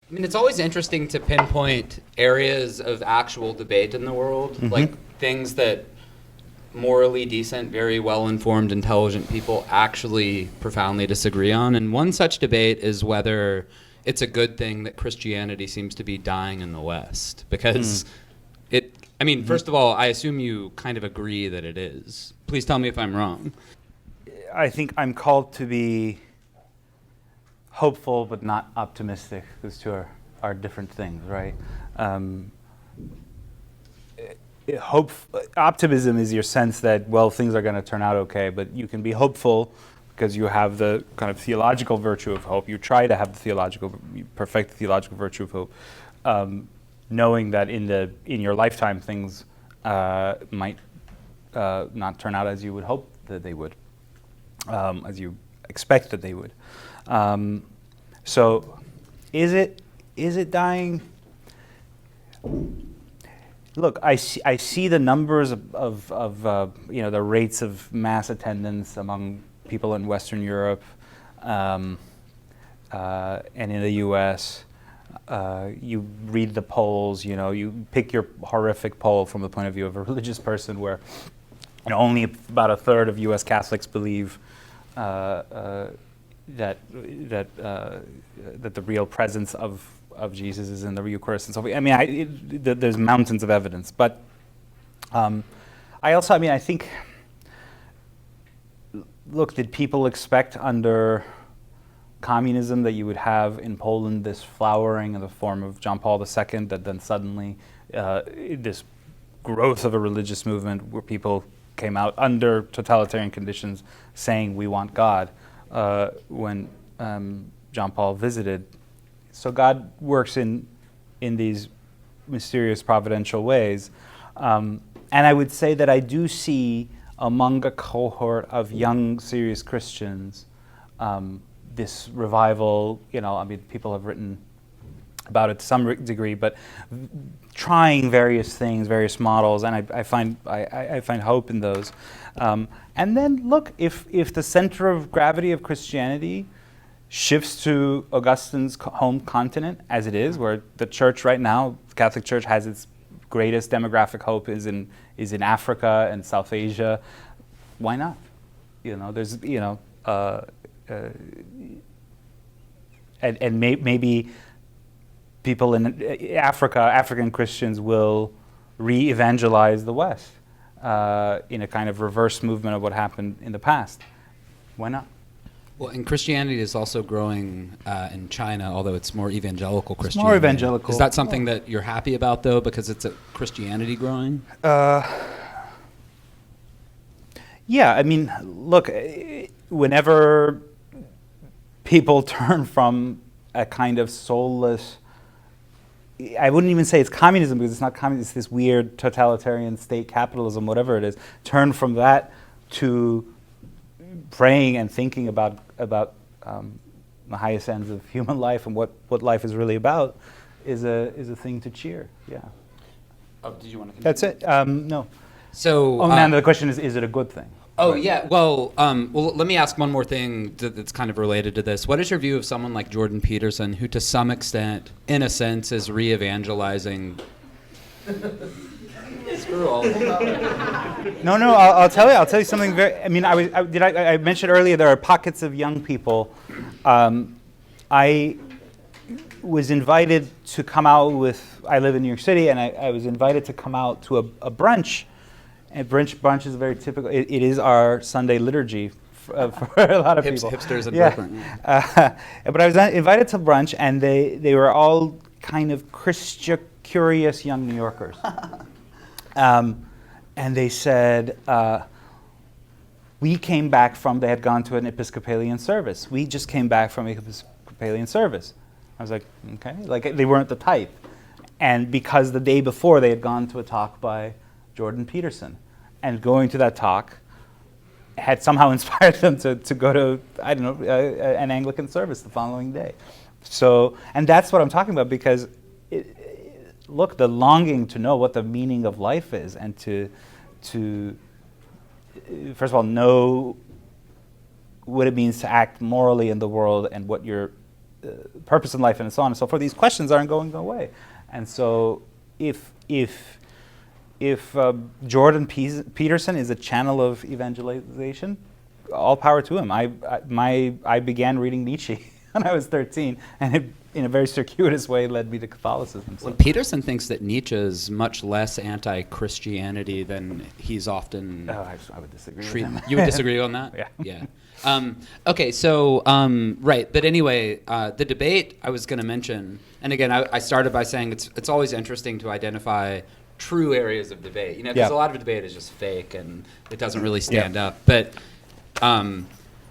I mean, it's always interesting to pinpoint areas of actual debate in the world, like things that morally decent, very well-informed, intelligent people actually profoundly disagree on. And one such debate is whether it's a good thing that Christianity seems to be dying in the West. Because first of all, I assume you kind of agree that it is. Please tell me if I'm wrong. I think I'm called to be hopeful but not optimistic. Those two are different things, right? Optimism is your sense that, well, things are going to turn out okay, but you can be hopeful because you have the kind of theological virtue of hope. You try to have you perfect the theological virtue of hope, knowing that in your lifetime things might not turn out as you would hope that they would, as you expect that they would. So, is it dying? Look, I see the numbers of the rates of mass attendance among people in Western Europe and in the U.S. You read the polls. You pick your horrific poll from the point of view of a religious person, where only about a third of U.S. Catholics believe that the real presence of Jesus is in the Eucharist and so forth. I mean, there's mountains of evidence, but I think, look, did people expect under communism that you would have in Poland this flowering in the form of John Paul II, that then suddenly this growth of a religious movement where people came out under totalitarian conditions saying we want God when John Paul visited? So God works in these mysterious providential ways. And I would say that I do see among a cohort of young, serious Christians this revival. People have written about it to some degree, but trying various things, various models, and I find hope in those. And then look, if the center of gravity of Christianity shifts to Augustine's home continent, as it is, where the church right now, the Catholic Church, has its greatest demographic hope is in Africa and South Asia. Why not? There's and maybe people in Africa, African Christians, will re-evangelize the West in a kind of reverse movement of what happened in the past. Why not? Well, and Christianity is also growing in China, although it's more evangelical Christianity. It's more evangelical. Is that something that you're happy about, though, because it's a Christianity growing? Yeah, I mean, look, whenever people turn from a kind of soulless, I wouldn't even say it's communism, because it's not communism, it's this weird totalitarian state capitalism, whatever it is, turn from that to praying and thinking about the highest ends of human life and what life is really about is a thing to cheer. Yeah. Oh, did you want to continue? That's it. No. So. Now the question is it a good thing? Oh, yeah. Well, let me ask one more thing that's kind of related to this. What is your view of someone like Jordan Peterson, who to some extent, in a sense, is re-evangelizing? Screw all. No. I'll tell you something very. I mean, I mentioned earlier there are pockets of young people. I was invited to come out with. I live in New York City, and I was invited to come out to a brunch. And brunch is very typical. It is our Sunday liturgy for a lot of people. Hipsters in Brooklyn. But I was invited to brunch, and they were all kind of curious young New Yorkers. And they said, we came back from, they had gone to an Episcopalian service. We just came back from an Episcopalian service. I was like, okay. Like, they weren't the type. And because the day before they had gone to a talk by Jordan Peterson. And going to that talk had somehow inspired them to go to, an Anglican service the following day. So, and that's what I'm talking about, because look, the longing to know what the meaning of life is, and to first of all know what it means to act morally in the world, and what your purpose in life and so on and so forth. These questions aren't going away. And so if Jordan Peterson is a channel of evangelization, all power to him. I began reading Nietzsche when I was 13, and it, in a very circuitous way, led me to Catholicism. Well, Peterson thinks that Nietzsche is much less anti-Christianity than he's often. I would disagree with him. You would disagree on that? Yeah. Yeah. Okay, so, right, but anyway, the debate I was going to mention, and again, I started by saying it's always interesting to identify true areas of debate, because a lot of debate is just fake and it doesn't really stand up. But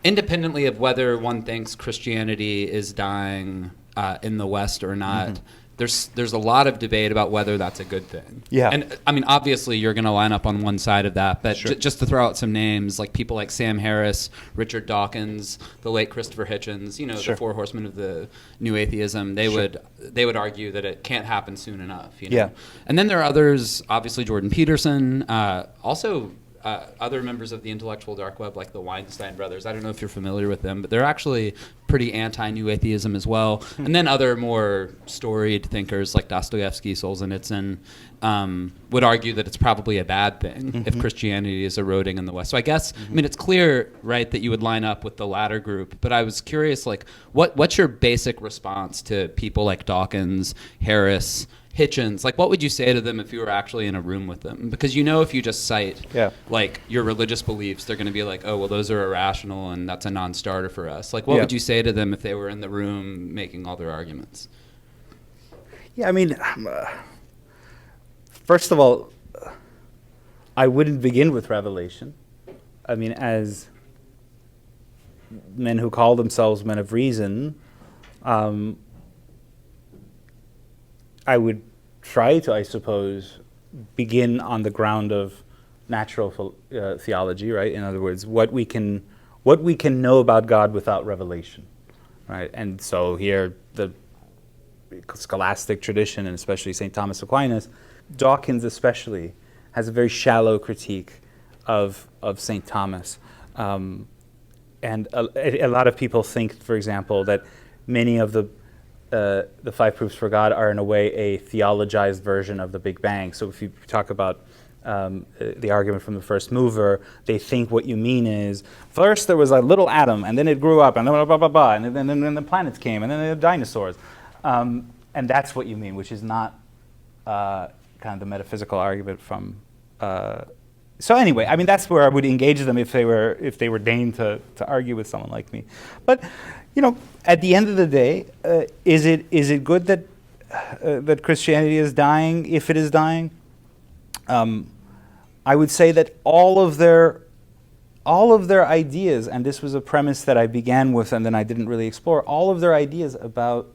independently of whether one thinks Christianity is dying in the West or not, there's a lot of debate about whether that's a good thing. Yeah. And I mean, obviously, you're going to line up on one side of that, but just to throw out some names, like people like Sam Harris, Richard Dawkins, the late Christopher Hitchens, the four horsemen of the New Atheism, they would argue that it can't happen soon enough. Yeah. And then there are others, obviously Jordan Peterson, also other members of the intellectual dark web, like the Weinstein brothers. I don't know if you're familiar with them, but they're actually pretty anti-New Atheism as well. And then other more storied thinkers like Dostoevsky, Solzhenitsyn, would argue that it's probably a bad thing if Christianity is eroding in the West. So I guess, I mean, it's clear, right, that you would line up with the latter group, but I was curious, like, what's your basic response to people like Dawkins, Harris, Hitchens? Like, what would you say to them if you were actually in a room with them? Because if you just cite like your religious beliefs, they're going to be like, oh, well, those are irrational and that's a non-starter for us. Like, what would you say to them if they were in the room making all their arguments? Yeah, I mean, first of all, I wouldn't begin with revelation. I mean, as men who call themselves men of reason, I would try to, I suppose, begin on the ground of natural theology, right? In other words, what we can know about God without revelation, right? And so here, the scholastic tradition, and especially St. Thomas Aquinas, Dawkins especially, has a very shallow critique of St. Thomas. And a lot of people think, for example, that many of the five proofs for God are in a way a theologized version of the Big Bang. So if you talk about the argument from the first mover, they think what you mean is, first there was a little atom, and then it grew up, and then blah, blah, blah, blah, and then the planets came, and then the dinosaurs. And that's what you mean, which is not kind of the metaphysical argument from... So anyway, I mean, that's where I would engage them if they were deigned to argue with someone like me. But at the end of the day, is it good that that Christianity is dying? If it is dying, I would say that all of their ideas, and this was a premise that I began with and then I didn't really explore, all of their ideas about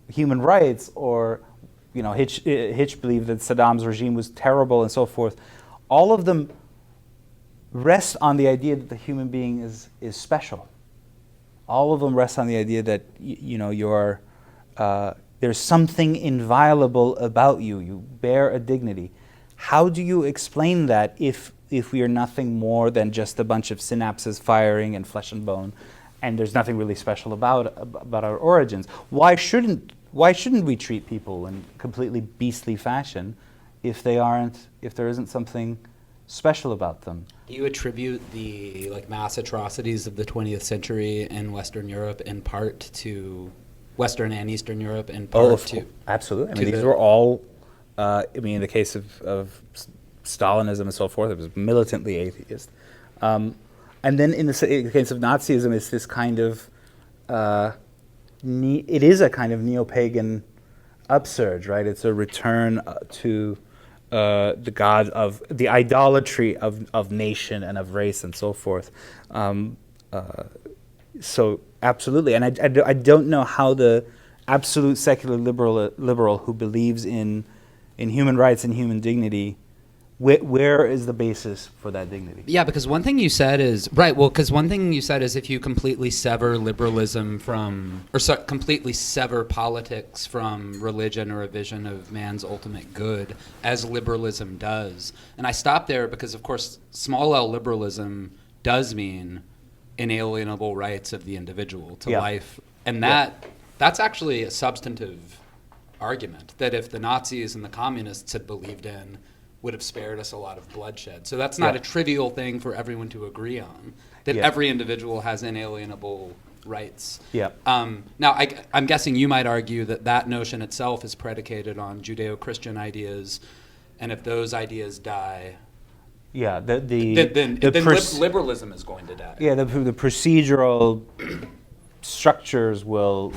human rights, or Hitch believed that Saddam's regime was terrible and so forth. All of them rest on the idea that the human being is special. All of them rest on the idea that you're there's something inviolable about you. You bear a dignity. How do you explain that if we are nothing more than just a bunch of synapses firing and flesh and bone, and there's nothing really special about our origins? Why shouldn't we treat people in completely beastly fashion if there isn't something special about them? Do you attribute the mass atrocities of the 20th century in Western Europe in part to Western and Eastern Europe, in part to... Absolutely. I mean, these were all, in the case of Stalinism and so forth, it was militantly atheist. And then in the case of Nazism, it's this kind of, it is a kind of neo-pagan upsurge, right? It's a return to the god of the idolatry of nation and of race and so forth. So absolutely, and I don't know how the absolute secular liberal who believes in human rights and human dignity, where is the basis for that dignity? Yeah, because one thing you said is if you completely sever liberalism completely sever politics from religion or a vision of man's ultimate good, as liberalism does. And I stopped there because, of course, small L liberalism does mean inalienable rights of the individual to Yeah. life. And that's actually a substantive argument that if the Nazis and the communists had believed in, would have spared us a lot of bloodshed. So that's not Yeah. a trivial thing for everyone to agree on, that Yeah. every individual has inalienable rights. Yeah. Now, I'm guessing you might argue that that notion itself is predicated on Judeo-Christian ideas, and if those ideas die, Yeah, then liberalism is going to die. Yeah, the procedural structures will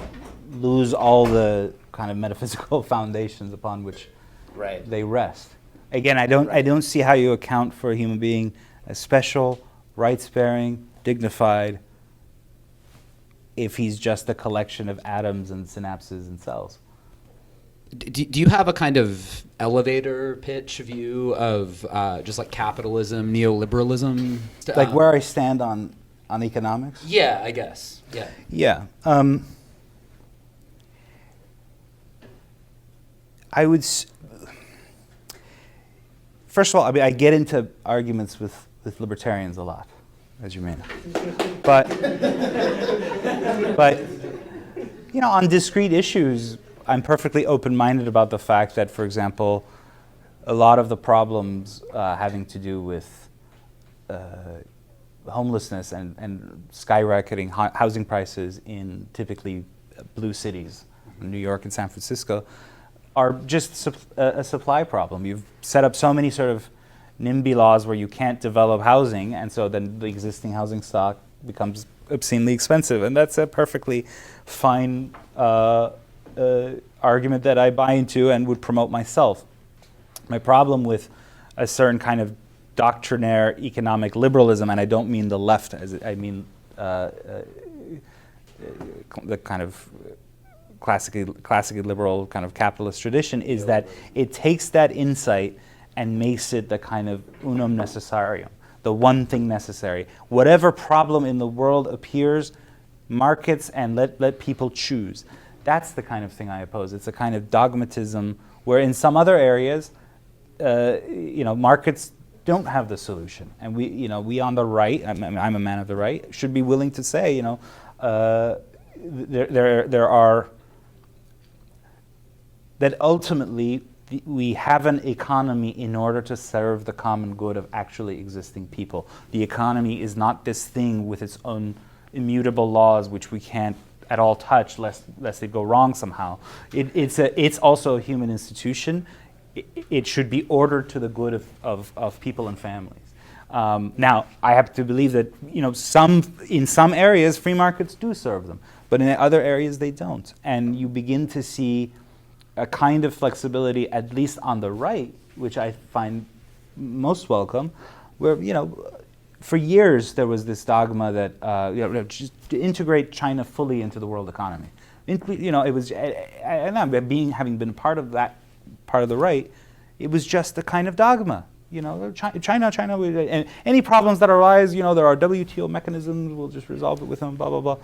lose all the kind of metaphysical foundations upon which Right. they rest. Again, I don't see how you account for a human being as special, rights-bearing, dignified, if he's just a collection of atoms and synapses and cells. Do you have a kind of elevator pitch view of just like capitalism, neoliberalism? Like where I stand on economics? Yeah, I guess. Yeah. Yeah. I would. First of all, I mean, I get into arguments with libertarians a lot, as you may know. But you know, on discrete issues, I'm perfectly open-minded about the fact that, for example, a lot of the problems having to do with homelessness and skyrocketing housing prices in typically blue cities, New York and San Francisco, are just a supply problem. You've set up so many sort of NIMBY laws where you can't develop housing, and so then the existing housing stock becomes obscenely expensive. And that's a perfectly fine argument that I buy into and would promote myself. My problem with a certain kind of doctrinaire economic liberalism, and I don't mean the left, I mean the kind of classically liberal kind of capitalist tradition, is that it takes that insight and makes it the kind of unum necessarium, the one thing necessary. Whatever problem in the world appears, markets and let people choose. That's the kind of thing I oppose. It's a kind of dogmatism where in some other areas, markets don't have the solution. And we on the right, I'm a man of the right, should be willing to say, there are, that ultimately we have an economy in order to serve the common good of actually existing people. The economy is not this thing with its own immutable laws which we can't at all touch lest they go wrong somehow. It's also a human institution. It should be ordered to the good of people and families. Now, I have to believe that in some areas free markets do serve them, but in other areas they don't. And you begin to see a kind of flexibility, at least on the right, which I find most welcome, where for years there was this dogma that just to integrate China fully into the world economy. It was, and having been part of that part of the right, it was just a kind of dogma. China, and any problems that arise, there are WTO mechanisms. We'll just resolve it with them. Blah blah blah.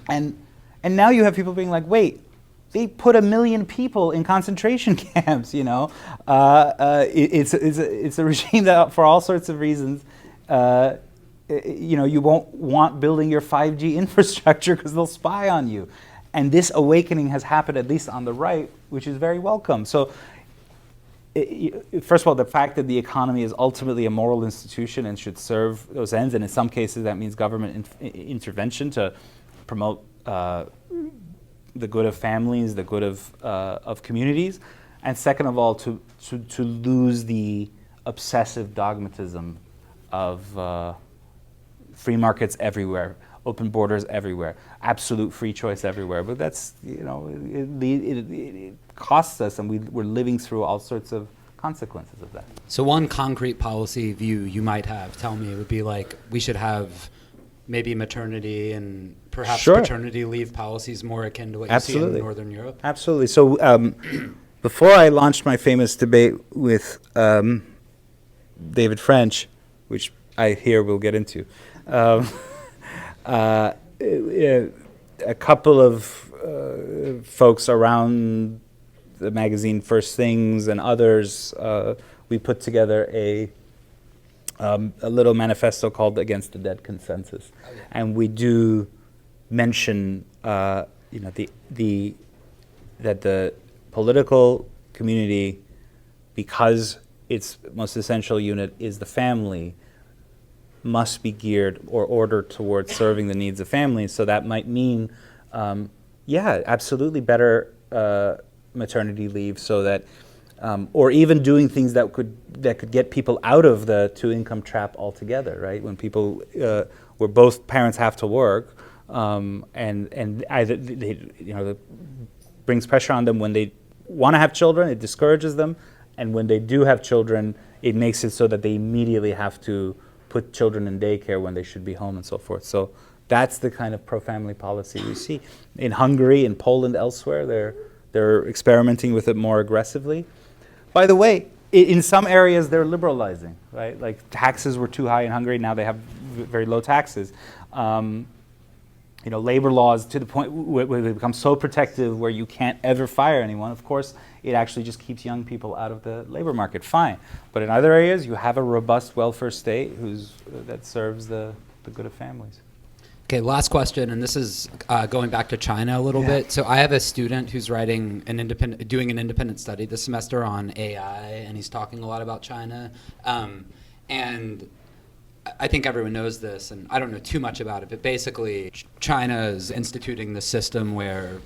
And now you have people being like, wait, they put 1 million people in concentration camps. It's a regime that, for all sorts of reasons, you won't want building your 5G infrastructure because they'll spy on you. And this awakening has happened, at least on the right, which is very welcome. So, first of all, the fact that the economy is ultimately a moral institution and should serve those ends, and in some cases that means government intervention to promote the good of families, the good of communities, and second of all, to lose the obsessive dogmatism of free markets everywhere, open borders everywhere, absolute free choice everywhere. But that's, it costs us, and we're living through all sorts of consequences of that. So one concrete policy view you might have, tell me, would be like we should have maybe maternity and perhaps paternity leave policies more akin to what you see in Northern Europe? Absolutely. So before I launched my famous debate with David French, which I hear we'll get into, a couple of folks around the magazine First Things and others, we put together a a little manifesto called Against the Dead Consensus. Oh, yeah. And we do mention that the political community, because its most essential unit is the family, must be geared or ordered towards serving the needs of families. So that might mean, absolutely better maternity leave, so that, or even doing things that could get people out of the two-income trap altogether, right? When people, where both parents have to work, and either that brings pressure on them when they want to have children, it discourages them, and when they do have children, it makes it so that they immediately have to put children in daycare when they should be home and so forth. So that's the kind of pro-family policy we see. In Hungary, in Poland, elsewhere, they're experimenting with it more aggressively. By the way, in some areas they're liberalizing, right? Like taxes were too high in Hungary, now they have very low taxes. Labor laws to the point where they become so protective where you can't ever fire anyone. Of course, it actually just keeps young people out of the labor market, fine. But in other areas, you have a robust welfare state that serves the good of families. Okay, last question, and this is going back to China a little bit. So I have a student who's doing an independent study this semester on AI, and he's talking a lot about China. And I think everyone knows this, and I don't know too much about it, but basically China is instituting the system where,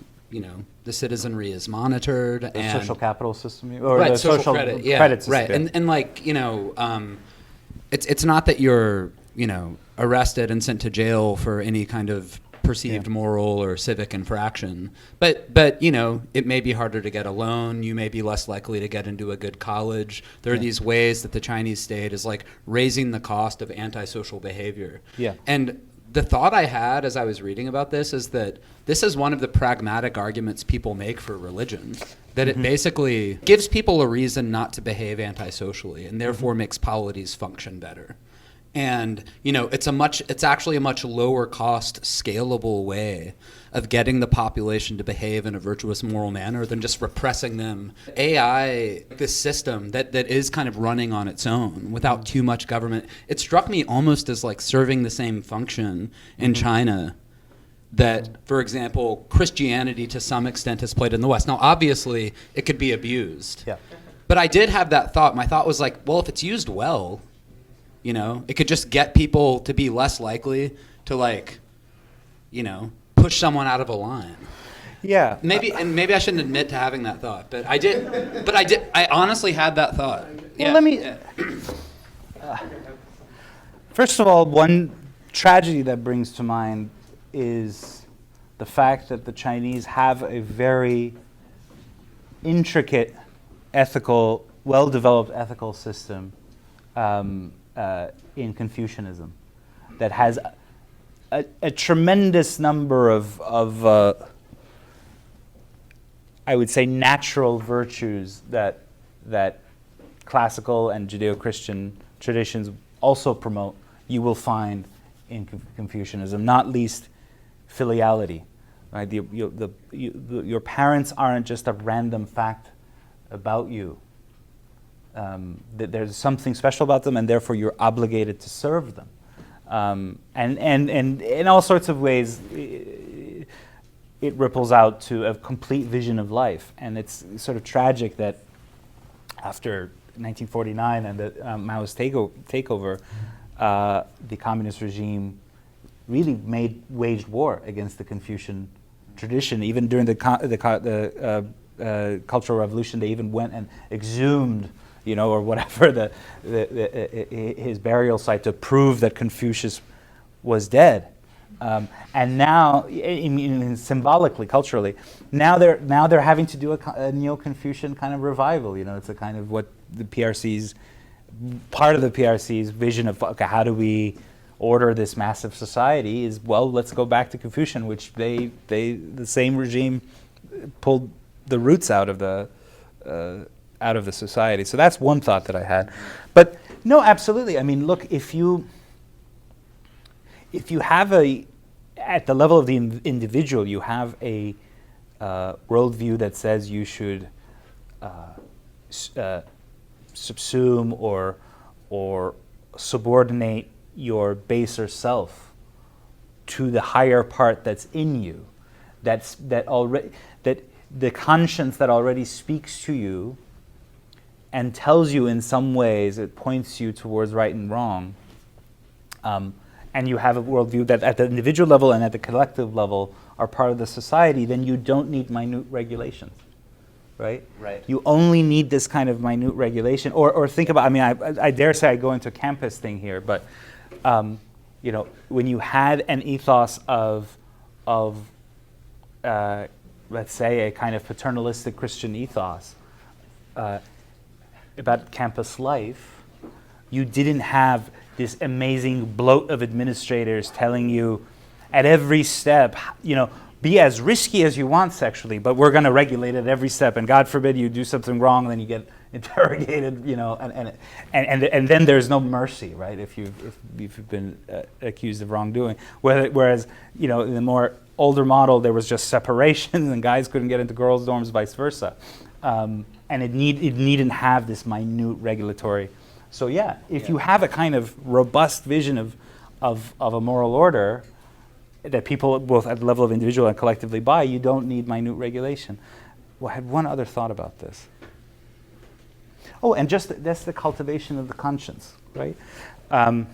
the citizenry is monitored. The social capital system? Or right, the social credit system. Right, and it's not that you're, arrested and sent to jail for any kind of perceived moral or civic infraction. But it may be harder to get a loan. You may be less likely to get into a good college. There are these ways that the Chinese state is like raising the cost of antisocial behavior. Yeah. And the thought I had as I was reading about this is that this is one of the pragmatic arguments people make for religion, that it basically gives people a reason not to behave antisocially and therefore makes polities function better. And it's actually a much lower cost, scalable way of getting the population to behave in a virtuous moral manner than just repressing them. AI, this system that is kind of running on its own without too much government, it struck me almost as like serving the same function in China that, for example, Christianity to some extent has played in the West. Now, obviously, it could be abused. Yeah. But I did have that thought. My thought was like, well, if it's used well, it could just get people to be less likely to push someone out of a line. Yeah. Maybe I shouldn't admit to having that thought, but I did. I honestly had that thought. Well, let me. First of all, one tragedy that brings to mind is the fact that the Chinese have a very intricate, well-developed ethical system. In Confucianism, that has a tremendous number of I would say natural virtues that classical and Judeo-Christian traditions also promote. You will find in Confucianism, not least filiality. Right, your parents aren't just a random fact about you. That there's something special about them, and therefore you're obligated to serve them. And in all sorts of ways, it ripples out to a complete vision of life. And it's sort of tragic that after 1949 and the Mao's takeover, the communist regime really waged war against the Confucian tradition. Even during the Cultural Revolution, they even went and exhumed or whatever, his burial site to prove that Confucius was dead. And now, symbolically, culturally, now they're having to do a neo-Confucian kind of revival. It's a kind of what part of the PRC's vision of, okay, how do we order this massive society is, well, let's go back to Confucian, which the same regime pulled the roots out of the society. So that's one thought that I had. But no, absolutely. I mean, look, if you have at the level of the individual, you have a worldview that says you should subsume or subordinate your baser self to the higher part that's in you, that the conscience that already speaks to you and tells you in some ways, it points you towards right and wrong, and you have a worldview that at the individual level and at the collective level are part of the society, then you don't need minute regulations, right? Right. You only need this kind of minute regulation. Or think about, I mean, I dare say I go into a campus thing here, but you know, when you had an ethos of let's say a kind of paternalistic Christian ethos about campus life, you didn't have this amazing bloat of administrators telling you at every step, you know, be as risky as you want sexually, but we're going to regulate it at every step, and God forbid you do something wrong, then you get interrogated, you know, and then there's no mercy, right? If you've been accused of wrongdoing. Whereas, you know, in the more older model, there was just separation, and guys couldn't get into girls' dorms, vice versa, and it needn't have this minute regulatory. So yeah, if you have a kind of robust vision of a moral order that people both at the level of individual and collectively buy, you don't need minute regulation. Well, I had one other thought about this. Oh, and that's the cultivation of the conscience, right? I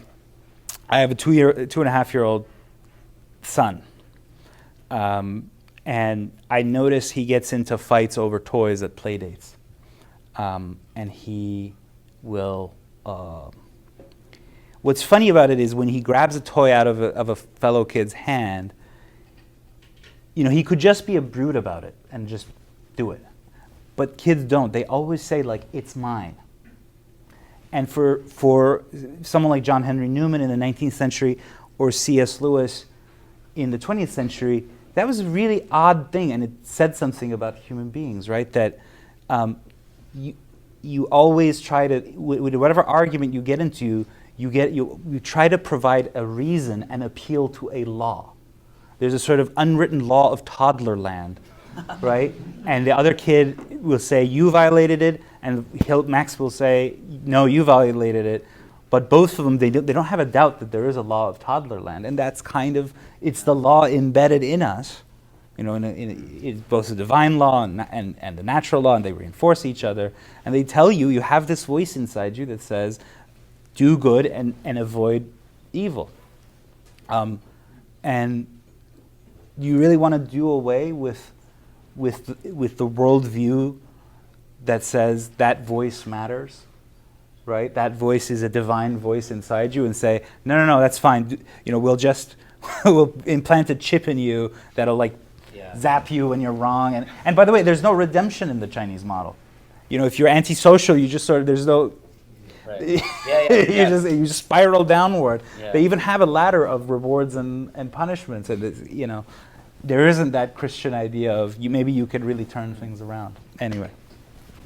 have a 2.5-year-old son, and I notice he gets into fights over toys at play dates, and he will. What's funny about it is when he grabs a toy out of a fellow kid's hand, you know, he could just be a brute about it and just do it. But kids don't. They always say, like, it's mine. And for someone like John Henry Newman in the 19th century or C.S. Lewis in the 20th century, that was a really odd thing, and it said something about human beings, right? That you always try to, with whatever argument you get into, you try to provide a reason and appeal to a law. There's a sort of unwritten law of toddler land, right? And the other kid will say, you violated it, and Max will say, no, you violated it. But both of them, they don't have a doubt that there is a law of toddler land, and that's kind of, it's the law embedded in us, you know, it's both the divine law and the natural law, and they reinforce each other. And they tell you, you have this voice inside you that says, do good and avoid evil. And you really want to do away with the worldview that says that voice matters, right? That voice is a divine voice inside you, and say, no, that's fine. You know, we'll implant a chip in you that'll like zap you when you're wrong. And by the way, there's no redemption in the Chinese model. You know, if you're antisocial, you just sort of, there's no, Right. you just spiral downward. Yeah. They even have a ladder of rewards and punishments, and you know, there isn't that Christian idea of maybe you could really turn things around. Anyway.